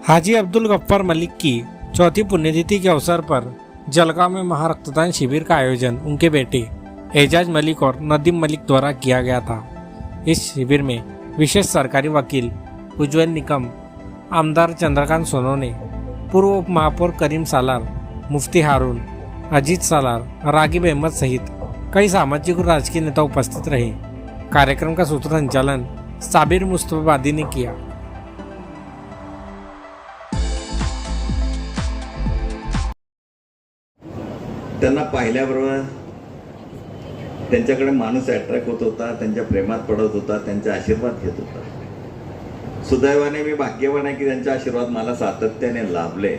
हाजी अब्दुल गफ्फार मलिक की चौथी पुण्यतिथि के अवसर पर जलगांव में महारक्तदान शिविर का आयोजन उनके बेटे एजाज मलिक और नदीम मलिक द्वारा किया गया था। इस शिविर में विशेष सरकारी वकील उज्जवल निकम, आमदार चंद्रकांत सोनवणे, पूर्व उप महापौर करीम सालार, मुफ्ती हारून, अजीत सालार, रागिब अहमद सहित कई सामाजिक और राजकीय नेता उपस्थित रहे। कार्यक्रम का सूत्रसंचालन साबिर मुस्तफाबादी ने किया। त्यांना पाहिल्याबरोबर त्यांच्याकडे माणूस अट्रॅक्ट होत होता, त्यांच्या प्रेमात पडत होता, त्यांचे आशीर्वाद घेत होता। सुदैवाने मी भाग्यवान आहे की त्यांचे आशीर्वाद मला सातत्याने लाभले।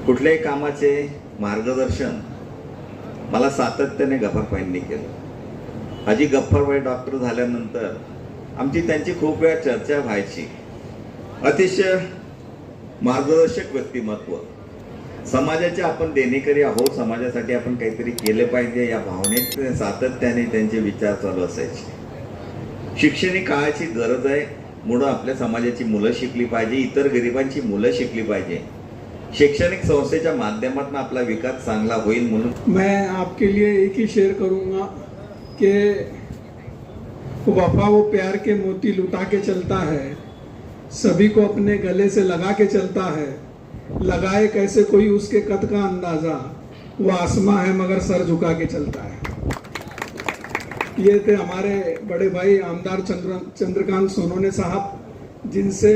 कुठल्याही कामाचे मार्गदर्शन मला सातत्याने गफ्फारबाईंनी केलं। हाजी गफ्फारबाई डॉक्टर झाल्यानंतर आमची त्यांची खूप वेळा चर्चा व्हायची। अतिशय मार्गदर्शक व्यक्तिमत्व, समाजाचे आपण देणेकरी आहोत, समाजासाठी आपण काहीतरी केले पाहिजे या भावनेत सातत्याने त्यांचे विचार चालू असायचे। शिक्षण ही काळाची गरज आहे, मुळे आपल्या समाजाची मुलं शिकली पाहिजे, इतर गरिबांची मुलं शिकली पाहिजे। शैक्षणिक संस्थेच्या माध्यमातून आपला विकास चांगला होईल म्हणून मैं आपके लिए एक ही शेयर करूंगा कि वफा वो प्यार के मोती लुटा के चलता है, सभी को अपने गले से लगा के चलता है, लगाए कैसे कोई उसके कद का अंदाजा, वो आसमां है मगर सर झुका के चलता है। ये थे हमारे बड़े भाई आमदार चंद्रकांत सोनवणे साहब, जिनसे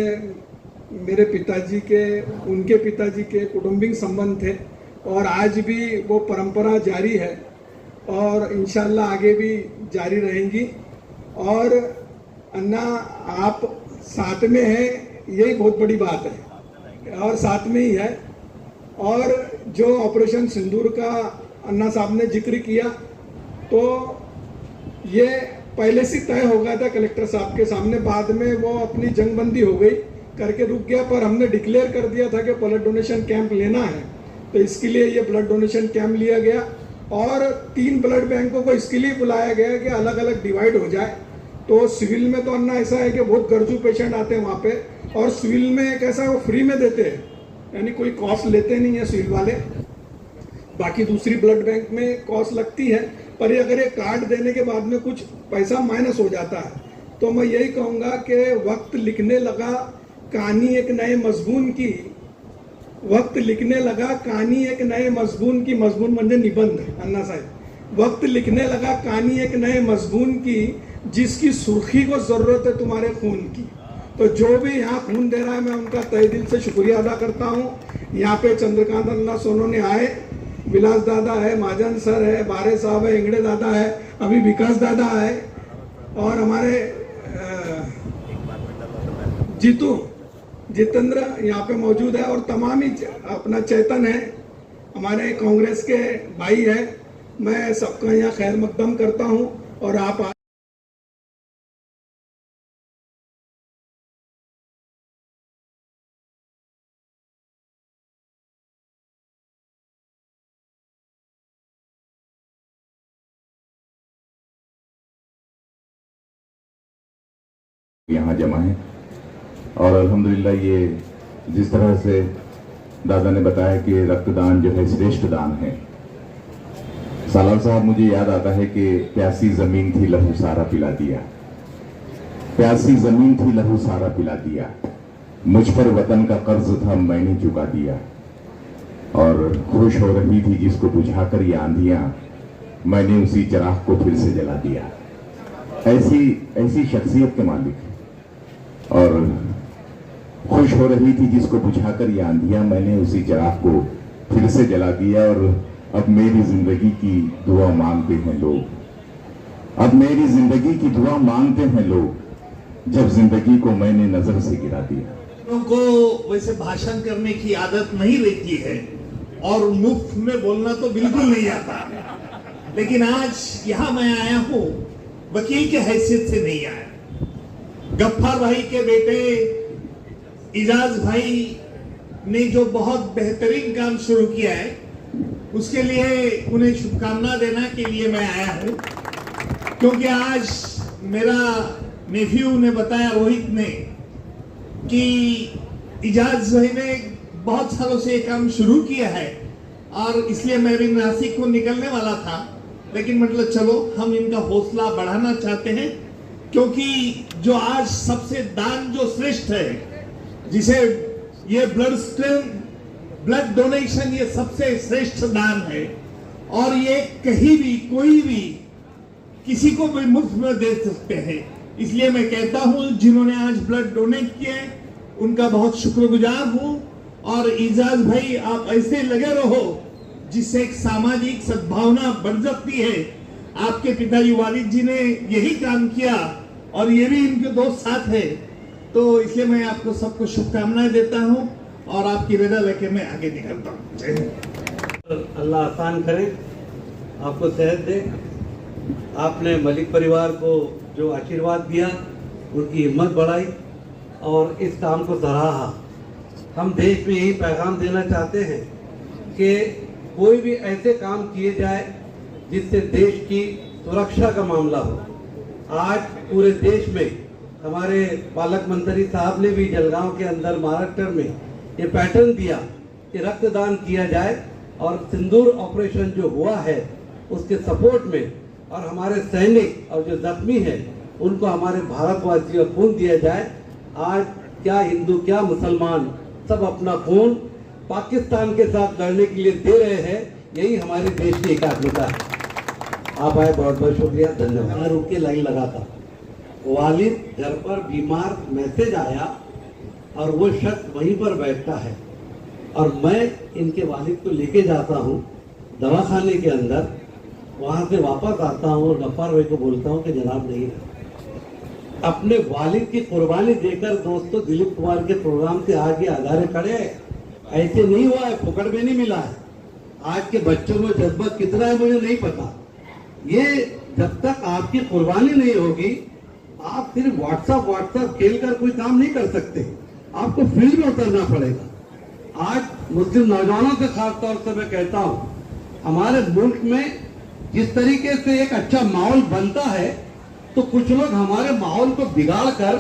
मेरे पिताजी के उनके पिताजी के कौटुंबिक संबंध थे और आज भी वो परंपरा जारी है और इंशाल्लाह आगे भी जारी रहेंगी। और अन्ना आप साथ में हैं, यही बहुत बड़ी बात है और साथ में ही है। और जो ऑपरेशन सिंदूर का अन्ना साहब ने जिक्र किया, तो ये पहले से तय हो गया था कलेक्टर साहब के सामने, बाद में वो अपनी जंगबंदी हो गई करके रुक गया, पर हमने डिक्लेयर कर दिया था कि ब्लड डोनेशन कैंप लेना है, तो इसके लिए ये ब्लड डोनेशन कैंप लिया गया और 3 ब्लड बैंकों को इसके लिए बुलाया गया कि अलग अलग डिवाइड हो जाए। तो सिविल में तो अन्ना ऐसा है कि बहुत गरजू पेशेंट आते हैं वहाँ पे, और सिविल में कैसा है वो फ्री में देते हैं, यानी कोई कॉस्ट लेते नहीं है सिविल वाले। बाकी दूसरी ब्लड बैंक में कॉस्ट लगती है, पर अगर ये कार्ड देने के बाद में कुछ पैसा माइनस हो जाता है। तो मैं यही कहूँगा कि वक्त लिखने लगा कहानी एक नए मजमून की, वक्त लिखने लगा कहानी एक नए मजमून की, मजमून म्हणजे निबंध अन्ना साहब, वक्त लिखने लगा कहानी एक नए मजमून की, जिसकी सुर्खी को जरूरत है तुम्हारे खून की। तो जो भी यहाँ खून दे रहा है मैं उनका तहे दिल से शुक्रिया अदा करता हूँ। यहाँ पे चंद्रकांत अन्ना सोनवणे आए, विलास दादा है, महाजन सर है, बारे साहब है, इंगड़े दादा है, अभी विकास दादा है और हमारे जितेंद्र यहाँ पे मौजूद है और तमाम ही अपना चेतन है, हमारे कांग्रेस के भाई है। मैं सबका यहाँ खैर मकदम करता हूँ और आप यहाँ जमा है। और अल्हम्दुलिल्लाह ये जिस तरह से दादा ने बताया कि रक्तदान जो है श्रेष्ठ दान है। सालार साहब, मुझे याद आता है कि प्यासी जमीन थी लहू सारा पिला दिया, प्यासी जमीन थी लहू सारा पिला दिया, मुझ पर वतन का कर्ज था मैंने चुका दिया। और खुश हो रही थी जिसको बुझाकर ये आंधियां, मैंने उसी चिराग को फिर से जला दिया। ऐसी शख्सियत के मालिक। और खुश हो रही थी जिसको बुझाकर ये आंधियां, मैंने उसी चिराग को फिर से जला दिया। और अब मेरी जिंदगी की दुआ मांगते हैं लोग, अब मेरी जिंदगी की दुआ मांगते हैं लोग, जब जिंदगी को मैंने नजर से गिरा दिया। उनको वैसे भाषण करने की आदत नहीं रहती है और मुफ्त में बोलना तो बिल्कुल नहीं आता, लेकिन आज यहां मैं आया हूं वकील के हैसियत से नहीं आया। गफ्फार भाई के बेटे एजाज भाई ने जो बहुत बेहतरीन काम शुरू किया है, उसके लिए उन्हें शुभकामना देना के लिए मैं आया हूं। क्योंकि आज मेरा नेफ्यू ने बताया, रोहित ने, कि इजाज भाई ने बहुत सालों से ये काम शुरू किया है और इसलिए मैं भी नासिक को निकलने वाला था, लेकिन मतलब चलो हम इनका हौसला बढ़ाना चाहते हैं, क्योंकि जो आज सबसे दान जो श्रेष्ठ है, जिसे ये ब्लड डोनेशन ये सबसे श्रेष्ठ दान है और ये कहीं भी कोई भी किसी को भी मुफ्त में दे सकते हैं। इसलिए मैं कहता हूं जिन्होंने आज ब्लड डोनेट किए उनका बहुत शुक्रगुजार हूं। और इजाज भाई आप ऐसे लगे रहो जिससे एक सामाजिक सद्भावना बढ़ सकती है। आपके पिताजी वालिद जी ने यही काम किया और ये भी इनके दोस्त साथ है, तो इसलिए मैं आपको सबको शुभकामनाएं देता हूं और आपकी रजा लेके मैं आगे निकलता हूं। जय हिंद। अल्लाह आसान करे, आपको सेहत दे। आपने मलिक परिवार को जो आशीर्वाद दिया, उनकी हिम्मत बढ़ाई और इस काम को सराहा। हम देश में यही पैगाम देना चाहते हैं कि कोई भी ऐसे काम किए जाए जिससे देश की सुरक्षा का मामला हो। आज पूरे देश में हमारे पालक मंत्री साहब ने भी जलगांव के अंदर महाराष्ट्र में ये पैटर्न दिया कि रक्तदान किया जाए और सिंदूर ऑपरेशन जो हुआ है उसके सपोर्ट में, और हमारे सैनिक और जो जख्मी हैं उनको हमारे भारतवासियों को खून दिया जाए। आज क्या हिंदू क्या मुसलमान सब अपना खून पाकिस्तान के साथ लड़ने के लिए दे रहे हैं, यही हमारे देश की एकात्मता है। आप आए, बहुत बहुत शुक्रिया, धन्यवाद। मैं रुक के लाइन लगा था, वालिद घर पर बीमार, मैसेज आया और वो शख्स वहीं पर बैठता है और मैं इनके वालिद को लेके जाता हूँ दवाखाने के अंदर। वहाँ से वापस आता हूँ और गफ्फार भाई को बोलता हूँ कि जनाब नहीं है। अपने वालिद की कुर्बानी देकर दोस्तों दिलीप कुमार के प्रोग्राम से आज ये आधारे खड़े हैं। ऐसे नहीं हुआ है, फुकड़ में नहीं मिला है। आज के बच्चों में जज्बा कितना है मुझे नहीं पता। ये जब तक आपकी कुर्बानी नहीं होगी, आप सिर्फ व्हाट्सएप खेल कर कोई काम नहीं कर सकते, आपको फील्ड में उतरना पड़ेगा। आज मुस्लिम नौजवानों से खास तौर से मैं कहता हूँ, हमारे मुल्क में जिस तरीके से एक अच्छा माहौल बनता है, तो कुछ लोग हमारे माहौल को बिगाड़ कर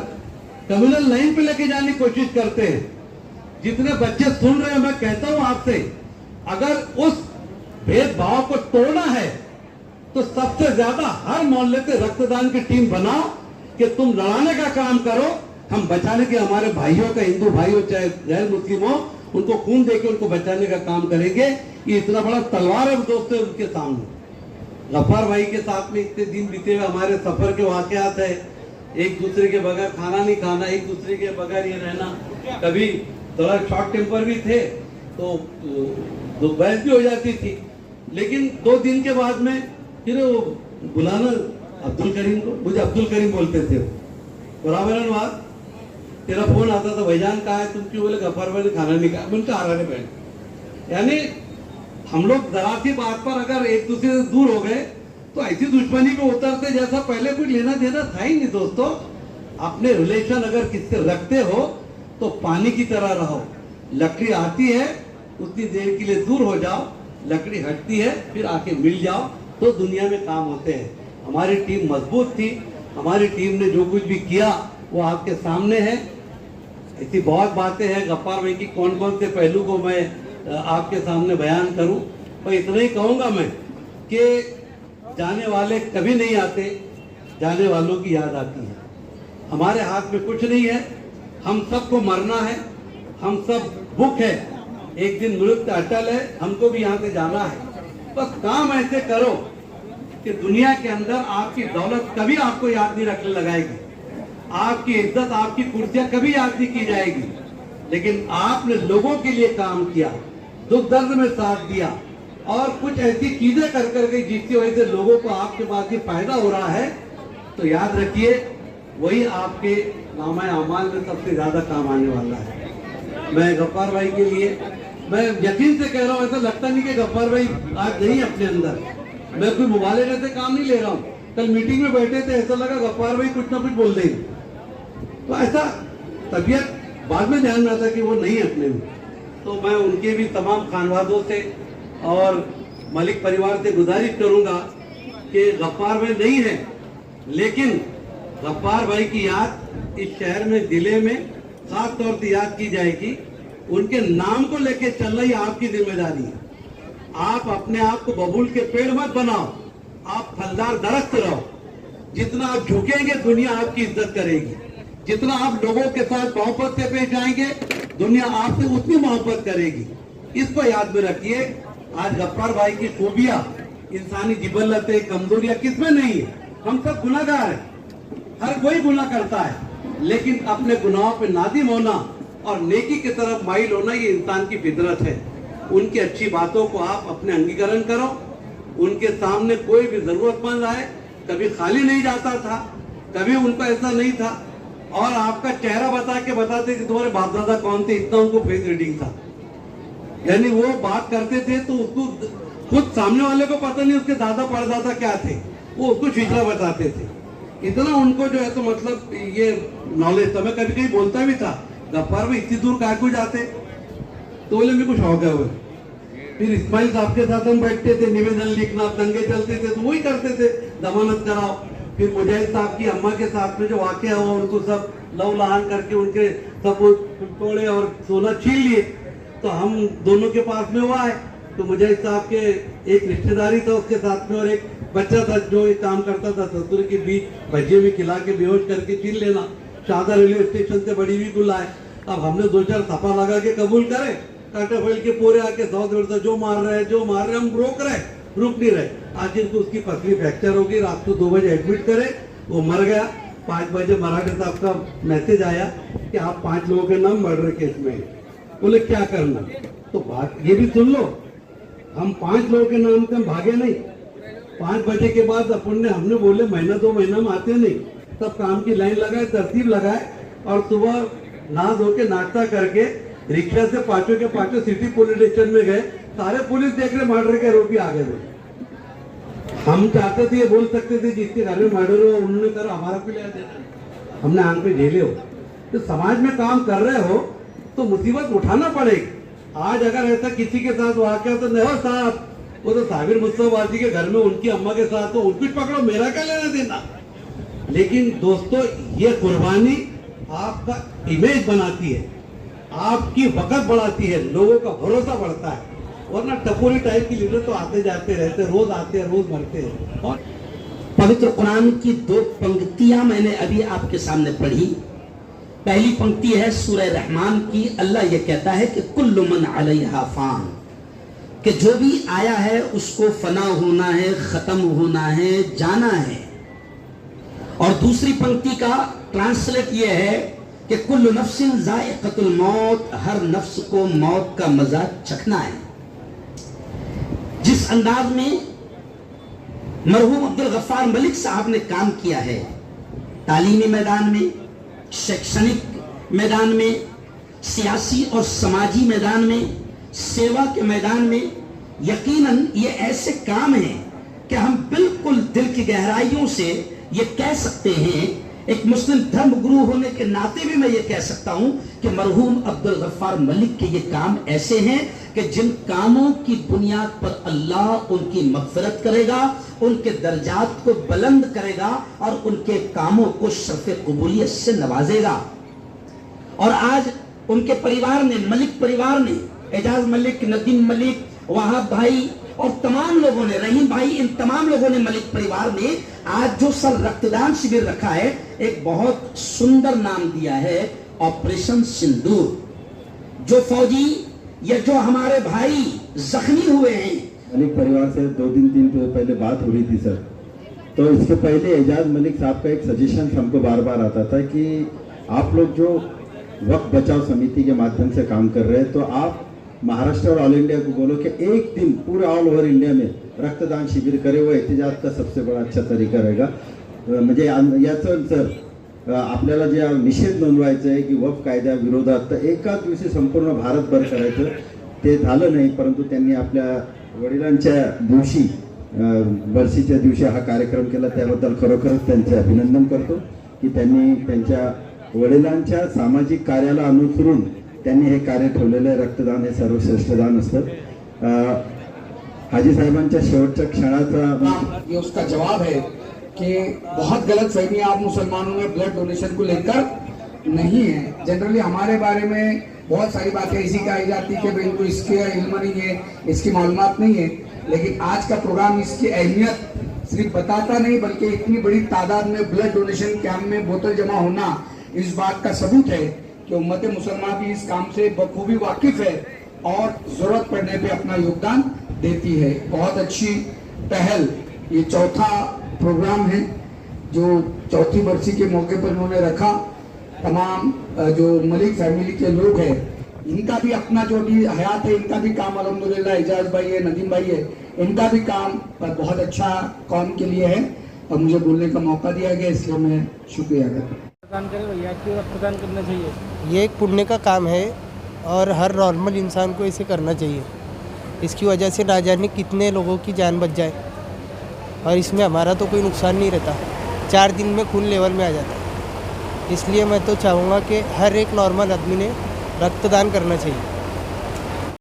कम्युनल लाइन पे लेके जाने की कोशिश करते हैं। जितने बच्चे सुन रहे हैं, मैं कहता हूं आपसे, अगर उस भेदभाव को तोड़ना है तो सबसे ज्यादा हर मोहल्ले से रक्तदान की टीम बनाओ कि तुम लड़ाने का काम करो, हम बचाने के, हमारे भाइयों का, हिंदू भाई हो चाहे गैर मुस्लिम हो, उनको खून देके उनको बचाने का काम करेंगे। ये इतना बड़ा तलवार है दोस्तों उनके सामने। गफ्फार भाई के साथ में इतने दिन बीते हुए हमारे सफर के वाकयात है, एक दूसरे के बगैर खाना नहीं खाना, एक दूसरे के बगैर ये रहना, कभी थोड़ा शॉर्ट टेम्पर भी थे तो बहस भी हो जाती थी, लेकिन 2 दिन के बाद में फिर वो बुलाना अब्दुल करीम को, मुझे अब्दुल करीम बोलते थे, बराबर बात, तेरा फोन आता था, भाईजान कहा है तुम क्यों? बोले गफ्फार भाई ने खाना नहीं खाया, उनका आ रहा है। यानी हम लोग जरा सी बात पर अगर एक दूसरे से दूर हो गए तो ऐसी दुश्मनी पे उतरते जैसा पहले कुछ लेना देना था ही नहीं। दोस्तों, अपने रिलेशन अगर किससे रखते हो तो पानी की तरह रहो। लकड़ी आती है उतनी देर के लिए दूर हो जाओ, लकड़ी हटती है फिर आके मिल जाओ, तो दुनिया में काम होते हैं। हमारी टीम मजबूत थी, हमारी टीम ने जो कुछ भी किया वो आपके सामने है। ऐसी बहुत बातें हैं गफ्फार भाई की, कौन कौन से पहलू को मैं आपके सामने बयान करूं, पर इतना ही कहूंगा मैं कि जाने वाले कभी नहीं आते, जाने वालों की याद आती है। हमारे हाथ में कुछ नहीं है, हम सबको मरना है, हम सब बुक है, एक दिन मृत्यु अटल है, हमको भी यहाँ से जाना है। बस काम ऐसे करो कि दुनिया के अंदर आपकी दौलत कभी आपको याद नहीं रखने लगाएगी, आपकी इज्जत, आपकी कुर्सियां कभी याद नहीं की जाएगी, लेकिन आपने लोगों के लिए काम किया, दुख दर्द में साथ दिया और कुछ ऐसी चीजें कर करके जिसकी वजह से लोगों को आपके पास ये फायदा हो रहा है, तो याद रखिए वही आपके नामा अमाल में सबसे ज्यादा काम आने वाला है। मैं गफ्फार भाई के लिए मैं यकीन से कह रहा हूँ, ऐसा लगता नहीं कि गफ्फार भाई आज नहीं अपने अंदर, मैं कोई मुबालगे से काम नहीं ले रहा हूँ। कल मीटिंग में बैठे थे, ऐसा लगा गफ्फार भाई कुछ ना कुछ बोल देंगे, तो ऐसा तबीयत बाद में ध्यान में आता कि वो नहीं अपने में। तो मैं उनके भी तमाम खानवादों से और मलिक परिवार से गुजारिश करूंगा कि गफ्फार भाई नहीं है, लेकिन गफ्फार भाई की याद इस शहर में, जिले में खास तौर से याद की जाएगी। उनके नाम को लेके चलना ही आपकी जिम्मेदारी है। आप अपने आप को बबूल के पेड़ मत बनाओ, आप फलदार दरख्त रहो। जितना आप झुकेंगे दुनिया आपकी इज्जत करेगी, जितना आप लोगों के साथ मोहब्बत से पेश आएंगे दुनिया आपसे उतनी मोहब्बत करेगी। इसको याद में रखिए। आज गफ्फार भाई की खूबियां, इंसानी जिबल्लतें, कमजोरियां किसमें नहीं है? हम सब गुनाहगार हैं, हर कोई गुनाह करता है, लेकिन अपने गुनाहों पे नादिम होना और नेकी की तरफ माइल होना ये इंसान की फितरत है। उनकी अच्छी बातों को आप अपने अंगीकरण करो। उनके सामने कोई भी जरूरतमंद आए कभी खाली नहीं जाता था, कभी उनको ऐसा नहीं था। और आपका चेहरा बता के बताते कि तुम्हारे बाप दादा कौन थे, इतना उनको फेस रीडिंग था। यानी वो बात करते थे तो उसको खुद सामने वाले को पता नहीं उसके दादा परदादा क्या थे, वो उसको शिक्षा बताते थे। इतना उनको जो है तो मतलब ये नॉलेज था। मैं कभी कभी बोलता भी था, गफ्फार में इतनी दूर काय को जाते? तो बोले मेरे को शौक है। वो फिर इस्माइल साहब के साथ हम बैठते थे, निवेदन लिखना, दंगे चलते थे तो वही करते थे, जमानत कराओ। फिर मुजाहिद साहब की अम्मा के साथ में जो वाकया हुआ, उनको सब लव लहान करके उनके सब तोड़े और सोना छीन लिए। तो हम दोनों के पास में हुआ है। तो मुजाहिद साहब के एक रिश्तेदारी था उसके साथ में, और एक बच्चा था जो एक काम करता था ससुर के बीच भजिए में खिला के बेहोश करके छीन लेना। शादा रेलवे स्टेशन से बड़ी हुई गुल आए। अब हमने 2-4 थप्पा लगा के कबूल करे, टाटा फैल के पूरे आके 100 डेढ़ जो मार रहे हम रुक नहीं रहे। आखिर को उसकी पसली फ्रैक्चर हो गई, रात को 2 बजे एडमिट करे, वो मर गया। 5 बजे मराठे साहब का मैसेज आया कि आप 5 लोगों के नाम मर्डर केस में हैं। बोले क्या करना? तो बात ये भी सुन लो, हम 5 लोगों के नाम से हम भागे नहीं। 5 बजे के बाद अपन हमने बोले महीना 2 महीना में आते नहीं, तब काम की लाइन लगाए, तरतीब लगाए, और सुबह नहा धो के नाश्ता करके रिक्शा से पांचों के पांचों सिटी पुलिस स्टेशन में गए। सारे पुलिस देख रहे मर्डर के आरोपी आ गए। हम चाहते थे, ये बोल सकते थे जिसके घर में मर्डर हो उन्होंने करो, हमारा भी ले देना, हमने आंख पे झेले हो। तो समाज में काम कर रहे हो तो मुसीबत उठाना पड़ेगी। आज अगर ऐसा किसी के साथ वाकया तो नहीं हो साहब, वो तो साबिर मुस्तफा के घर में उनकी अम्मा के साथ हो, उनको पकड़ो, मेरा क्या लेना देना। लेकिन दोस्तों ये कुर्बानी आपका इमेज बनाती है, आपकी वक़्त बढ़ाती है, लोगों का भरोसा बढ़ता है। वरना टपोरी टाइप की लीडर तो आते जाते रहते, रोज आते हैं रोज मरते हैं। और पवित्र कुरान की 2 पंक्तियां मैंने अभी आपके सामने पढ़ी। पहली पंक्ति है सूरह रहमान की। अल्लाह ये कहता है कि कुल्लु मन अलैहा फान, कि जो भी आया है उसको फना होना है, खत्म होना है, जाना है। और दूसरी पंक्ति का ट्रांसलेट ये है कि कुल्लु नफ्सिन जायक़तुल मौत, हर नफ्स को मौत का मजा चखना है। जिस अंदाज में मरहूम अब्दुल गफ्फार मलिक साहब ने काम किया है, तालीमी मैदान में, शैक्षणिक मैदान में, सियासी और समाजी मैदान में, सेवा के मैदान में, यकीनन ये ऐसे काम हैं कि हम बिल्कुल दिल की गहराइयों से ये कह सकते हैं, एक मुस्लिम धर्म गुरु होने के नाते भी मैं ये कह सकता हूं कि मरहूम अब्दुल गफ्फार मलिक के ये काम ऐसे हैं कि जिन कामों की बुनियाद पर अल्लाह उनकी मग़फ़िरत करेगा, उनके दर्जात को बुलंद करेगा और उनके कामों को शर्फ़े क़बूलियत से नवाजेगा। और आज उनके परिवार ने, मलिक परिवार ने, एजाज मलिक, नदीम मलिक, वहाब भाई और तमाम लोगों ने, रहीम भाई, इन तमाम लोगों ने, मलिक परिवार ने आज जो सर रक्तदान शिविर रखा है, एक बहुत सुंदर नाम दिया है, ऑपरेशन सिंदूर। जो फौजी या जो हमारे भाई जख्मी हुए हैं, मलिक परिवार से 2 दिन पहले बात हो रही थी सर, तो इसके पहले एजाज मलिक साहब का एक सजेशन हमको बार बार आता था कि आप लोग जो वक्त बचाओ समिति के माध्यम से काम कर रहे हैं, तो आप महाराष्ट्र और ऑल इंडिया को बोलो कि एक दिन पूरे ऑल ओव्हर इंडिया में रक्तदान शिबिर करे, वो एहतिजाज का सबसे बड़ा अच्छा तरीका रहेगा। म्हणजे याचं सर आपल्याला जे निषेध नोंदवायचा आहे की वक्फ कायद्याविरोधात, तर एकाच दिवशी संपूर्ण भारतभर करायचं, ते झालं नाही। परंतु त्यांनी आपल्या वडिलांच्या दिवशी, बरसीच्या दिवशी हा कार्यक्रम केला, त्याबद्दल खरोखरच त्यांचे अभिनंदन करतो की त्यांनी त्यांच्या वडिलांच्या सामाजिक कार्याला अनुसरून त्यांनी हे कार्य ठेवलेलं आहे। रक्तदान हे सर्वश्रेष्ठ दान असतं। हाजी साहेबांच्या शेवटच्या क्षणाचा ये उसका जवाब है कि बहुत गलत फहमी आप मुसलमानों में ब्लड डोनेशन को लेकर, नहीं है। जनरली हमारे बारे में बहुत सारी बातें ऐसी कही जाती है कि भाई इनको इसके इल्म नहीं है, इसकी मालूमात नहीं है, लेकिन आज का प्रोग्राम इसकी अहमियत सिर्फ बताता नहीं बल्कि इतनी बड़ी तादाद में ब्लड डोनेशन कैंप में बोतल जमा होना इस बात का सबूत है कि उम्मत मुसलमान भी इस काम से बखूबी वाकिफ है और जरूरत पड़ने पे अपना योगदान देती है। बहुत अच्छी पहल, ये चौथा प्रोग्राम है जो चौथी बरसी के मौके पर उन्होंने रखा। तमाम जो मलिक फैमिली के लोग हैं इनका भी अपना जो भी हयात है, इनका भी काम अल्हम्दुलिल्लाह, एजाज भाई है, नदीम भाई है, इनका भी काम पर बहुत अच्छा कौम के लिए है और मुझे बोलने का मौका दिया गया, इसलिए मैं शुक्रिया करता हूँ। क्यों रक्तदान करना चाहिए? ये एक पुण्य का काम है और हर नॉर्मल इंसान को इसे करना चाहिए। इसकी वजह से ना जाने कितने लोगों की जान बच जाए और इसमें हमारा तो कोई नुकसान नहीं रहता। 4 दिन में खून लेवल में आ जाता है। इसलिए मैं तो चाहूँगा कि हर एक नॉर्मल आदमी ने रक्तदान करना चाहिए।